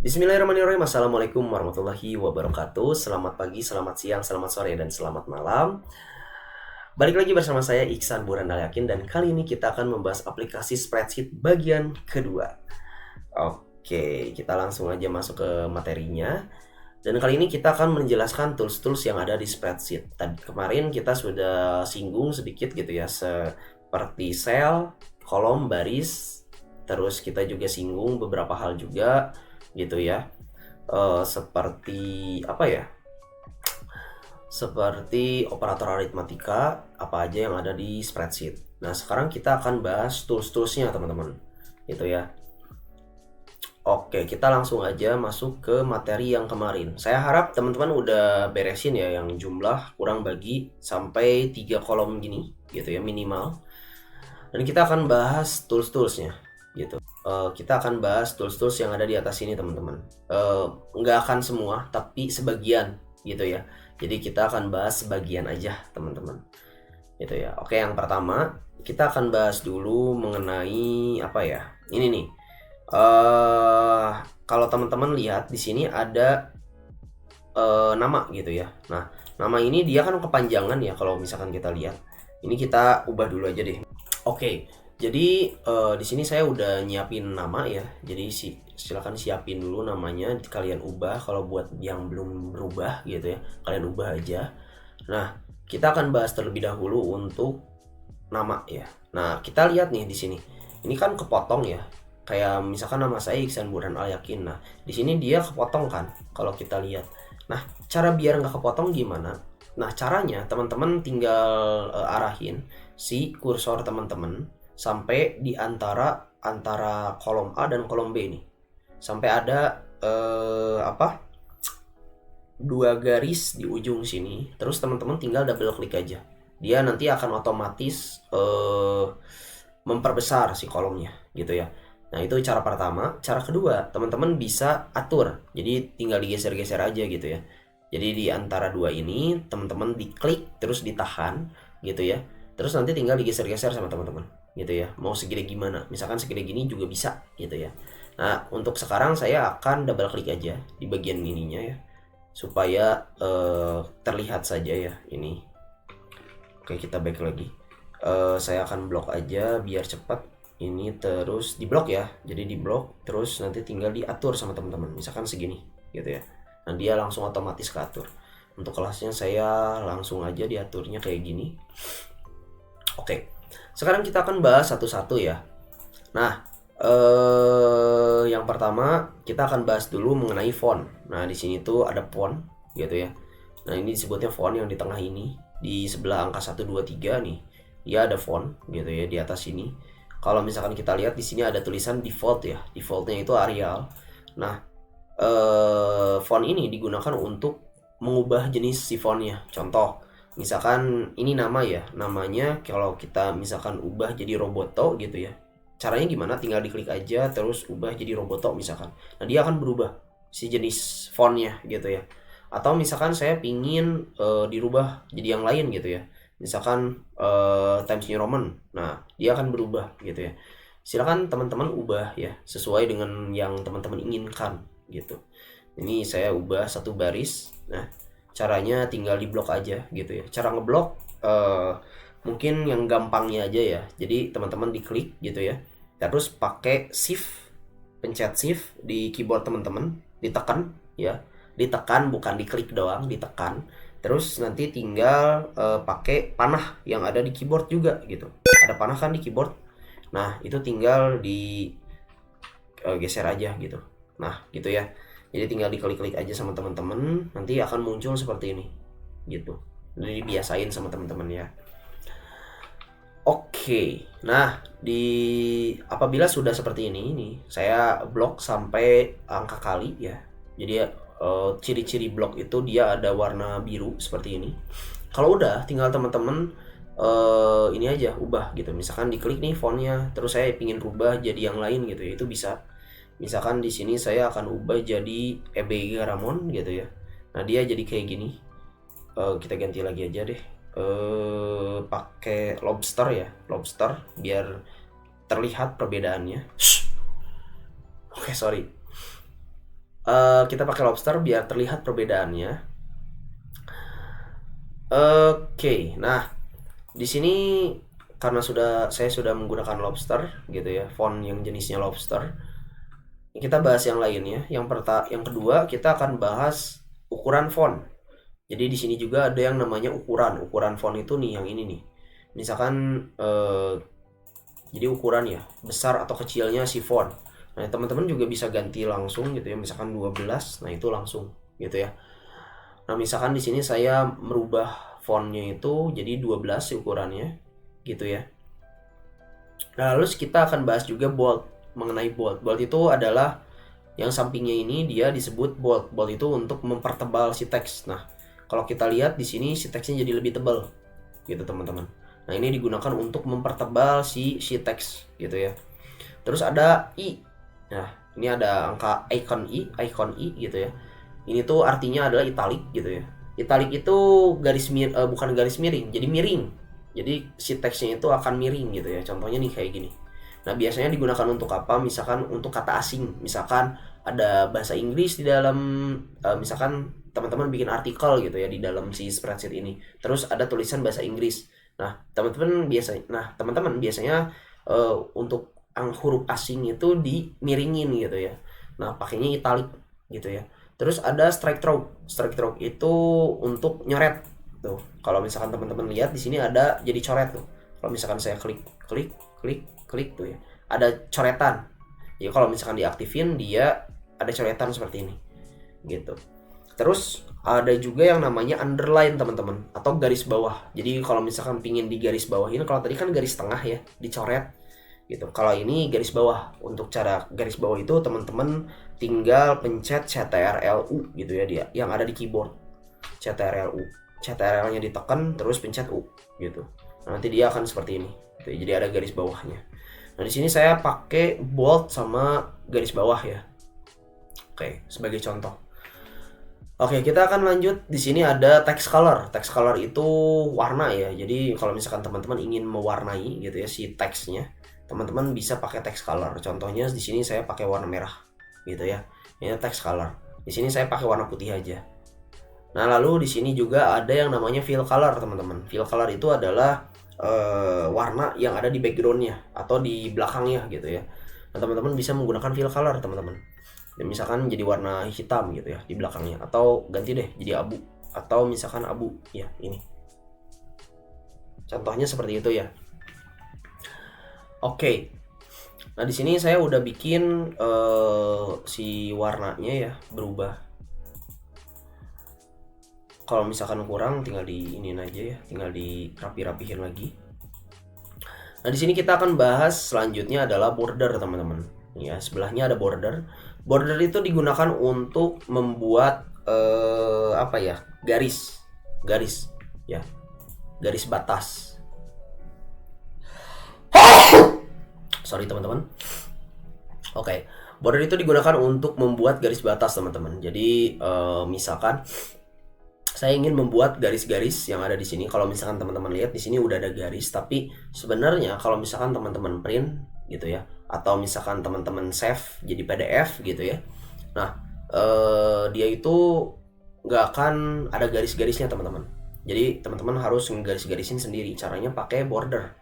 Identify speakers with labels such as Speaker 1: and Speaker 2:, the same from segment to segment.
Speaker 1: Bismillahirrahmanirrahim. Assalamualaikum warahmatullahi wabarakatuh. Selamat pagi, selamat siang, selamat sore, dan selamat malam. Balik lagi bersama saya Iksan Burhan Al-Yakin. Dan kali ini kita akan membahas aplikasi spreadsheet bagian kedua. Oke, kita langsung aja masuk ke materinya. Dan kali ini kita akan menjelaskan tools-tools yang ada di spreadsheet. Tadi kemarin kita sudah singgung sedikit gitu ya, seperti sel, kolom, baris. Terus kita juga singgung beberapa hal juga gitu ya, seperti apa ya, seperti operator aritmatika apa aja yang ada di spreadsheet. Nah sekarang kita akan bahas tools-toolsnya teman-teman gitu ya. Oke, kita langsung aja masuk ke materi yang kemarin. Saya harap teman-teman udah beresin ya yang jumlah kurang bagi sampai 3 kolom gini gitu ya minimal. Dan kita akan bahas tools-toolsnya gitu. Kita akan bahas tools-tools yang ada di atas ini teman-teman. Nggak akan semua, tapi sebagian gitu ya. Jadi kita akan bahas sebagian aja teman-teman. Gitu ya. Oke, yang pertama kita akan bahas dulu mengenai apa ya? Ini nih. Kalau teman-teman lihat di sini ada nama gitu ya. Nah, nama ini dia kan kepanjangan ya kalau misalkan kita lihat. Ini kita ubah dulu aja deh. Oke. Jadi di sini saya udah nyiapin nama ya. Jadi silakan siapin dulu namanya, kalian ubah. Kalau buat yang belum berubah gitu ya, kalian ubah aja. Nah, kita akan bahas terlebih dahulu untuk nama ya. Nah, kita lihat nih di sini. Ini kan kepotong ya. Kayak misalkan nama saya Iksan Burhan Al-Yakin. Nah, di sini dia kepotong kan kalau kita lihat. Nah, cara biar nggak kepotong gimana? Nah, caranya teman-teman tinggal arahin si kursor teman-teman sampai di antara kolom A dan kolom B nih, sampai ada dua garis di ujung sini. Terus teman-teman tinggal double klik aja, dia nanti akan otomatis memperbesar si kolomnya gitu ya. Nah itu cara pertama. Cara kedua, teman-teman bisa atur, jadi tinggal digeser-geser aja gitu ya. Jadi di antara dua ini teman-teman diklik terus ditahan gitu ya. Terus nanti tinggal digeser-geser sama teman-teman gitu ya, mau segede gimana, misalkan segede gini juga bisa gitu ya. Nah untuk sekarang saya akan double klik aja di bagian ininya ya, supaya terlihat saja ya ini. Oke, kita back lagi. Saya akan blok aja biar cepat ini, terus di blok ya, jadi di blok terus nanti tinggal diatur sama teman-teman, misalkan segini gitu ya. Nah dia langsung otomatis keatur. Untuk kelasnya saya langsung aja diaturnya kayak gini. Oke, sekarang kita akan bahas satu-satu ya. Nah, yang pertama kita akan bahas dulu mengenai font. Nah, di sini tuh ada font gitu ya. Nah, ini disebutnya font yang di tengah ini. Di sebelah angka 1 2 3 nih, dia ada font gitu ya di atas sini. Kalau misalkan kita lihat di sini ada tulisan default ya. Defaultnya itu Arial. Nah, font ini digunakan untuk mengubah jenis si fontnya. Contoh, misalkan ini nama ya, namanya kalau kita misalkan ubah jadi Roboto gitu ya, caranya gimana? Tinggal diklik aja terus ubah jadi Roboto misalkan. Nah dia akan berubah si jenis fontnya gitu ya. Atau misalkan saya pingin dirubah jadi yang lain gitu ya, misalkan Times New Roman. Nah dia akan berubah gitu ya. Silakan teman-teman ubah ya sesuai dengan yang teman-teman inginkan gitu. Ini saya ubah satu baris. Nah caranya tinggal di blok aja gitu ya. Cara ngeblok mungkin yang gampangnya aja ya. Jadi teman-teman diklik gitu ya. Terus pakai shift, pencet shift di keyboard teman-teman, ditekan ya. Ditekan, bukan diklik doang, ditekan. Terus nanti tinggal pakai panah yang ada di keyboard juga gitu. Ada panah kan di keyboard. Nah, itu tinggal di geser aja gitu. Nah, gitu ya. Jadi tinggal diklik-klik aja sama teman-teman, nanti akan muncul seperti ini gitu. Jadi biasain sama teman-teman ya. Oke, nah apabila sudah seperti ini saya blok sampai angka kali ya. Jadi ciri-ciri blok itu dia ada warna biru seperti ini. Kalau udah, tinggal teman-teman ini aja ubah gitu. Misalkan diklik nih fontnya, terus saya pingin rubah jadi yang lain gitu ya, itu bisa. Misalkan di sini saya akan ubah jadi EBG Ramon gitu ya. Nah dia jadi kayak gini. Kita ganti lagi aja deh. Pakai lobster ya, lobster biar terlihat perbedaannya. Oke, sorry. Kita pakai lobster biar terlihat perbedaannya. Oke, nah di sini karena saya sudah menggunakan lobster gitu ya, font yang jenisnya lobster. Kita bahas yang lainnya. Yang kedua kita akan bahas ukuran font. Jadi di sini juga ada yang namanya ukuran font itu nih, yang ini nih. Misalkan jadi ukuran ya, besar atau kecilnya si font. Nah, teman-teman juga bisa ganti langsung gitu ya, misalkan 12, nah itu langsung gitu ya. Nah, misalkan di sini saya merubah fontnya itu jadi 12 ukurannya gitu ya. Nah, lalu kita akan bahas juga bold. Mengenai bold. Bold itu adalah yang sampingnya ini dia disebut bold. Bold itu untuk mempertebal si teks. Nah, kalau kita lihat di sini si teksnya jadi lebih tebal gitu, teman-teman. Nah, ini digunakan untuk mempertebal si teks gitu ya. Terus ada i. Nah, ini ada angka icon i gitu ya. Ini tuh artinya adalah italic gitu ya. Italic itu bukan garis miring, jadi miring. Jadi si teksnya itu akan miring gitu ya. Contohnya nih kayak gini. Nah, biasanya digunakan untuk apa? Misalkan untuk kata asing. Misalkan ada bahasa Inggris di dalam, misalkan teman-teman bikin artikel gitu ya di dalam si spreadsheet ini. Terus ada tulisan bahasa Inggris. Nah, teman-teman biasanya untuk huruf asing itu dimiringin gitu ya. Nah, pakainya italic gitu ya. Terus ada strike through. Strike through itu untuk nyoret. Tuh, kalau misalkan teman-teman lihat di sini ada jadi coret tuh. Kalau misalkan saya klik tuh ya, ada coretan. Ya kalau misalkan diaktifin dia ada coretan seperti ini. Gitu. Terus ada juga yang namanya underline, teman-teman, atau garis bawah. Jadi kalau misalkan pingin di garis bawah ini, kalau tadi kan garis tengah ya, dicoret gitu. Kalau ini garis bawah. Untuk cara garis bawah itu teman-teman tinggal pencet CTRL-U gitu ya, dia yang ada di keyboard. CTRL-U. CTRL-nya ditekan terus pencet U gitu. Nah, nanti dia akan seperti ini. Jadi ada garis bawahnya. Nah, di sini saya pakai bold sama garis bawah ya. Oke, sebagai contoh. Oke, kita akan lanjut. Di sini ada text color. Text color itu warna ya. Jadi kalau misalkan teman-teman ingin mewarnai gitu ya si teksnya, teman-teman bisa pakai text color. Contohnya di sini saya pakai warna merah gitu ya. Ini text color. Di sini saya pakai warna putih aja. Nah, lalu di sini juga ada yang namanya fill color, teman-teman. Fill color itu adalah warna yang ada di backgroundnya atau di belakangnya gitu ya. Nah, teman-teman bisa menggunakan fill color, teman-teman. Dan misalkan jadi warna hitam gitu ya di belakangnya, atau ganti deh jadi abu, atau misalkan abu ya, ini. Contohnya seperti itu ya. Oke. Nah, di sini saya udah bikin si warnanya ya berubah. Kalau misalkan kurang tinggal di iniin aja ya, tinggal dirapi-rapihin lagi. Nah, di sini kita akan bahas selanjutnya adalah border, teman-teman. Ya, sebelahnya ada border. Border itu digunakan untuk membuat apa ya? Garis ya. Garis batas. Sorry, teman-teman. Oke. Border itu digunakan untuk membuat garis batas, teman-teman. Jadi misalkan saya ingin membuat garis-garis yang ada di sini. Kalau misalkan teman-teman lihat di sini udah ada garis, tapi sebenarnya kalau misalkan teman-teman print gitu ya, atau misalkan teman-teman save jadi PDF gitu ya. Nah, dia itu nggak akan ada garis-garisnya, teman-teman. Jadi teman-teman harus ngegaris-garisin sendiri. Caranya pakai border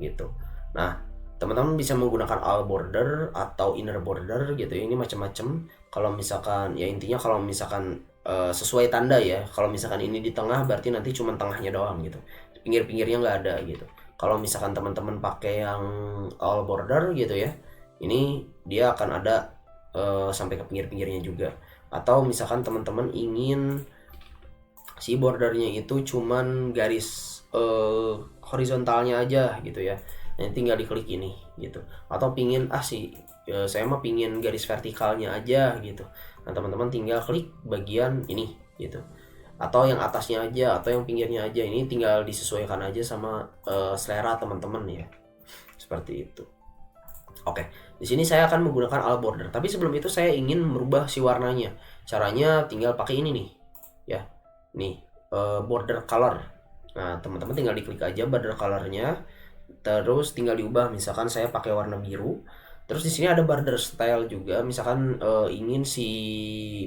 Speaker 1: gitu. Nah, teman-teman bisa menggunakan all border atau inner border gitu ya. Ini macam-macam. Kalau misalkan ya intinya kalau misalkan sesuai tanda ya. Kalau misalkan ini di tengah berarti nanti cuma tengahnya doang gitu. Pinggir-pinggirnya nggak ada gitu. Kalau misalkan teman-teman pakai yang all border gitu ya, ini dia akan ada sampai ke pinggir-pinggirnya juga. Atau misalkan teman-teman ingin si bordernya itu cuman garis horizontalnya aja gitu ya. Nah, tinggal diklik ini gitu. Atau pingin saya mah pingin garis vertikalnya aja gitu. Nah, teman-teman tinggal klik bagian ini gitu. Atau yang atasnya aja atau yang pinggirnya aja. Ini tinggal disesuaikan aja sama selera teman-teman ya. Seperti itu. Oke, di sini saya akan menggunakan all border. Tapi sebelum itu saya ingin merubah si warnanya. Caranya tinggal pakai ini nih. Ya. Nih, border color. Nah, teman-teman tinggal diklik aja border colornya. Terus tinggal diubah. Misalkan saya pakai warna biru. Terus di sini ada border style juga, misalkan ingin si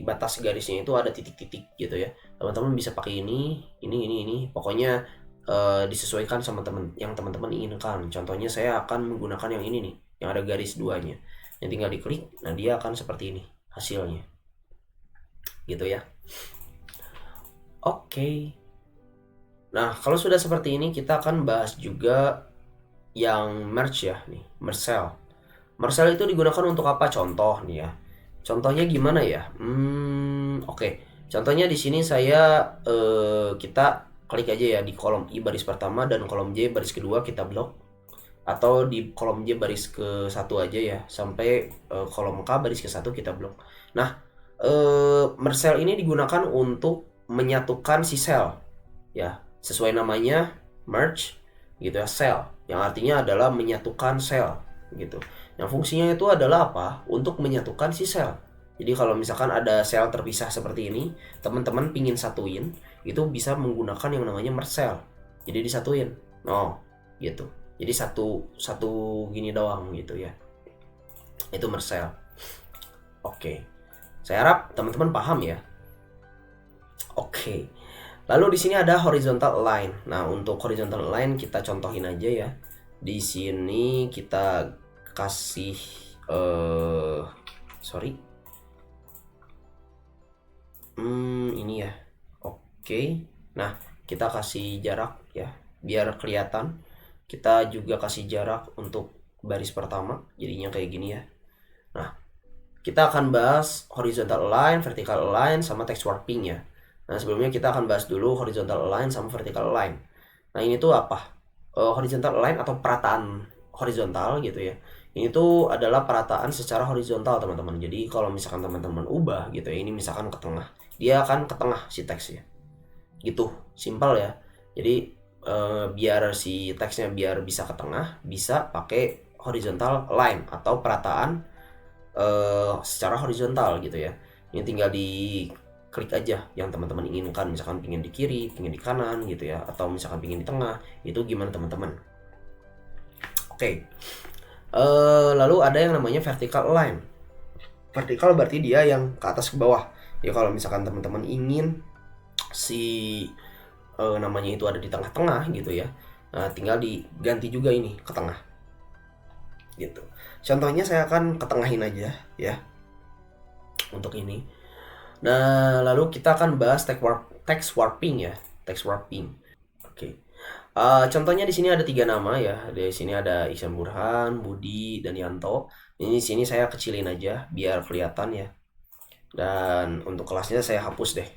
Speaker 1: batas garisnya itu ada titik-titik gitu ya. Teman-teman bisa pakai ini. Pokoknya disesuaikan sama yang teman-teman inginkan. Contohnya saya akan menggunakan yang ini nih, yang ada garis duanya. Yang tinggal diklik, nah dia akan seperti ini hasilnya. Gitu ya. Oke. Nah, kalau sudah seperti ini kita akan bahas juga yang merge ya nih, merge cell. Marcel itu digunakan untuk apa? Contoh nih ya. Contohnya gimana ya? Oke. Contohnya di sini saya kita klik aja ya di kolom I baris pertama dan kolom J baris kedua kita blok, atau di kolom J baris ke satu aja ya sampai kolom K baris ke satu kita blok. Nah, Marcel ini digunakan untuk menyatukan si sel ya, sesuai namanya merge gitu ya, cell yang artinya adalah menyatukan sel gitu. Yang fungsinya itu adalah apa? Untuk menyatukan si sel. Jadi kalau misalkan ada sel terpisah seperti ini, teman-teman pingin satuin, itu bisa menggunakan yang namanya merge cell. Jadi disatuin. Oh, gitu. Jadi satu gini doang gitu ya. Itu merge cell. Oke. Saya harap teman-teman paham ya. Oke. Lalu di sini ada horizontal line. Nah, untuk horizontal line kita contohin aja ya. Di sini kita kasih ini ya. Oke. Nah, kita kasih jarak ya biar kelihatan. Kita juga kasih jarak untuk baris pertama, jadinya kayak gini ya. Nah, kita akan bahas horizontal align, vertical align, sama text warping ya. Nah, sebelumnya kita akan bahas dulu horizontal align sama vertical align. Nah, ini tuh apa? Horizontal align atau perataan horizontal gitu ya. Ini tuh adalah perataan secara horizontal teman-teman. Jadi kalau misalkan teman-teman ubah gitu ya, ini misalkan ke tengah, dia akan ke tengah si teksnya. Gitu, simpel ya. Jadi biar si teksnya biar bisa ke tengah, bisa pakai horizontal line atau perataan secara horizontal gitu ya. Ini tinggal di klik aja yang teman-teman inginkan, misalkan pingin di kiri, pingin di kanan gitu ya, atau misalkan pingin di tengah, itu gimana teman-teman. Oke. Lalu ada yang namanya vertical line. Vertikal berarti dia yang ke atas ke bawah. Ya kalau misalkan teman-teman ingin si namanya itu ada di tengah-tengah gitu ya, nah, tinggal diganti juga ini ke tengah gitu. Contohnya saya akan ketengahin aja ya untuk ini. Nah, lalu kita akan bahas text warping ya, text warping. Oke. Contohnya di sini ada 3 nama ya. Di sini ada Iksan Burhan, Budi, dan Yanto. Ini sini saya kecilin aja biar kelihatan ya. Dan untuk kelasnya saya hapus deh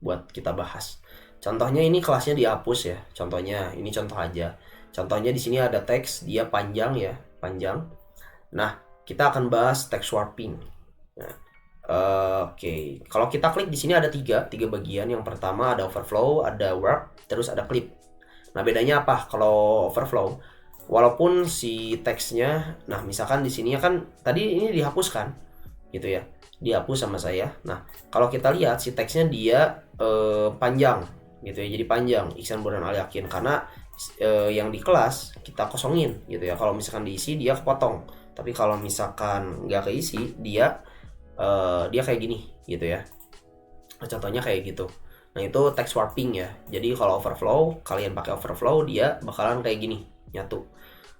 Speaker 1: buat kita bahas. Contohnya ini kelasnya dihapus ya. Contohnya ini contoh aja. Contohnya di sini ada teks, dia panjang ya, panjang. Nah, kita akan bahas text warping. Nah, Oke. Kalau kita klik di sini ada tiga bagian. Yang pertama ada overflow, ada warp, terus ada clip. Nah, bedanya apa? Kalau overflow, walaupun si teksnya, nah misalkan di sini kan tadi ini dihapuskan, gitu ya, dihapus sama saya. Nah, kalau kita lihat si teksnya dia panjang, gitu ya, jadi panjang. Iksan Burhan Al Yakin karena yang di kelas kita kosongin, gitu ya. Kalau misalkan diisi dia kepotong, tapi kalau misalkan nggak keisi dia kayak gini, gitu ya. Contohnya kayak gitu. Nah, itu text warping ya. Jadi kalau overflow, kalian pakai overflow dia bakalan kayak gini, nyatu.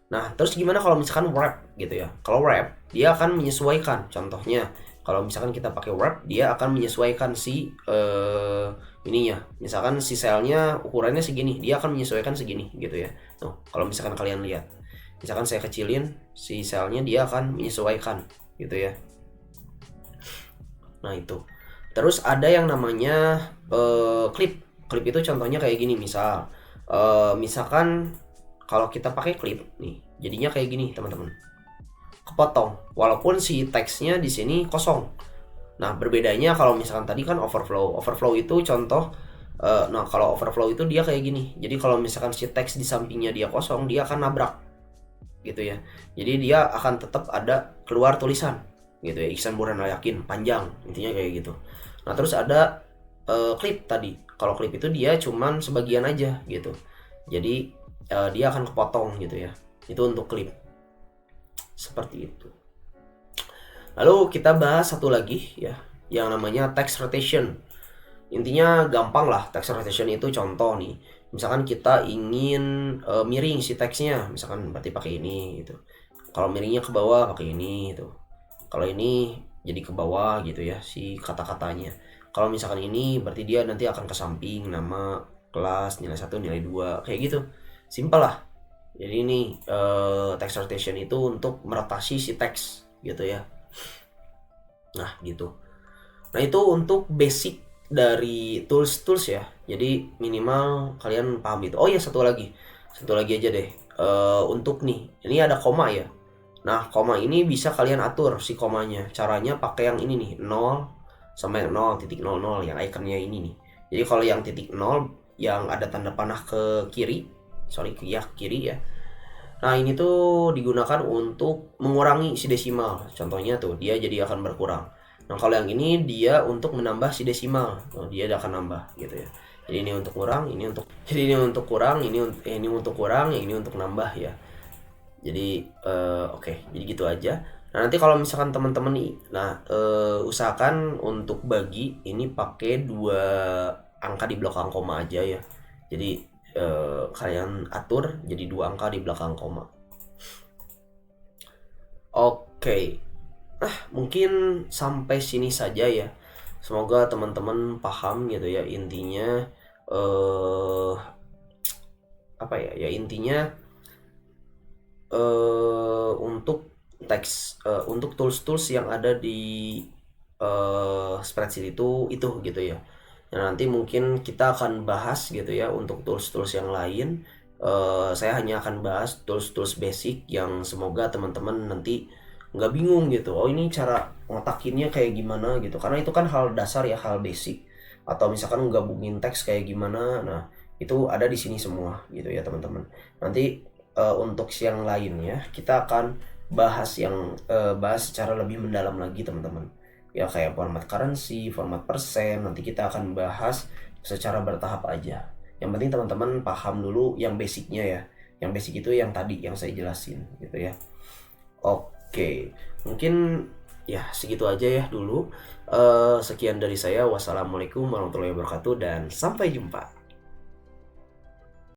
Speaker 1: Nah, terus gimana kalau misalkan wrap gitu ya? Kalau wrap, dia akan menyesuaikan. Contohnya, kalau misalkan kita pakai wrap, dia akan menyesuaikan si ininya. Misalkan si selnya ukurannya segini, dia akan menyesuaikan segini gitu ya. Tuh, kalau misalkan kalian lihat. Misalkan saya kecilin si selnya, dia akan menyesuaikan gitu ya. Nah, itu. Terus ada yang namanya clip. Clip itu contohnya kayak gini, misalkan kalau kita pakai clip nih, jadinya kayak gini, teman-teman. Kepotong walaupun si teksnya di sini kosong. Nah, berbedanya kalau misalkan tadi kan overflow. Overflow itu contoh nah, kalau overflow itu dia kayak gini. Jadi kalau misalkan si teks di sampingnya dia kosong, dia akan nabrak gitu ya. Jadi dia akan tetap ada keluar tulisan gitu ya, Iksan Burhan Al Yakin, panjang, intinya kayak gitu. Nah, terus ada klip tadi. Kalau klip itu dia cuman sebagian aja gitu. Jadi dia akan kepotong gitu ya. Itu untuk klip. Seperti itu. Lalu kita bahas satu lagi ya, yang namanya text rotation. Intinya gampang lah, text rotation itu contoh nih. Misalkan kita ingin miring si teksnya, misalkan berarti pakai ini gitu. Kalau miringnya ke bawah pakai ini gitu. Kalau ini jadi ke bawah gitu ya si kata-katanya. Kalau misalkan ini berarti dia nanti akan ke samping, nama, kelas, nilai 1, nilai 2 kayak gitu. Simpel lah. Jadi ini text rotation itu untuk merotasi si teks gitu ya. Nah gitu. Nah itu untuk basic dari tools ya. Jadi minimal kalian paham itu. Oh ya satu lagi aja deh. Untuk nih, ini ada koma ya. Nah koma ini bisa kalian atur si komanya. Caranya pakai yang ini nih, 0 sampai 0.00 yang ikonnya ini nih. Jadi kalau yang titik 0 yang ada tanda panah ke kiri, ke kiri ya. Nah ini tuh digunakan untuk mengurangi si desimal. Contohnya tuh dia jadi akan berkurang. Nah kalau yang ini dia untuk menambah si desimal. Oh, dia akan nambah gitu ya. Jadi ini untuk kurang, ini untuk kurang, ini untuk kurang, yang ini untuk nambah ya. Jadi oke, jadi gitu aja. Nah nanti kalau misalkan teman-teman nih, usahakan untuk bagi ini pakai 2 angka di belakang koma aja ya. Jadi kalian atur jadi 2 angka di belakang koma. Oke, mungkin sampai sini saja ya. Semoga teman-teman paham gitu ya intinya. Apa ya? Ya intinya untuk teks untuk tools-tools yang ada di spreadsheet itu gitu ya. Nah, nanti mungkin kita akan bahas gitu ya untuk tools-tools yang lain. Saya hanya akan bahas tools-tools basic yang semoga teman-teman nanti nggak bingung gitu. Oh ini cara ngotakinnya kayak gimana gitu. Karena itu kan hal dasar ya, hal basic. Atau misalkan gabungin teks kayak gimana. Nah itu ada di sini semua gitu ya teman-teman. Nanti untuk yang lainnya kita akan bahas secara lebih mendalam lagi teman-teman. Ya kayak format currency, format persen, nanti kita akan bahas secara bertahap aja. Yang penting teman-teman paham dulu yang basicnya ya. Yang basic itu yang tadi yang saya jelasin gitu ya. Oke, mungkin ya segitu aja ya dulu. Sekian dari saya. Wassalamualaikum warahmatullahi wabarakatuh dan sampai jumpa.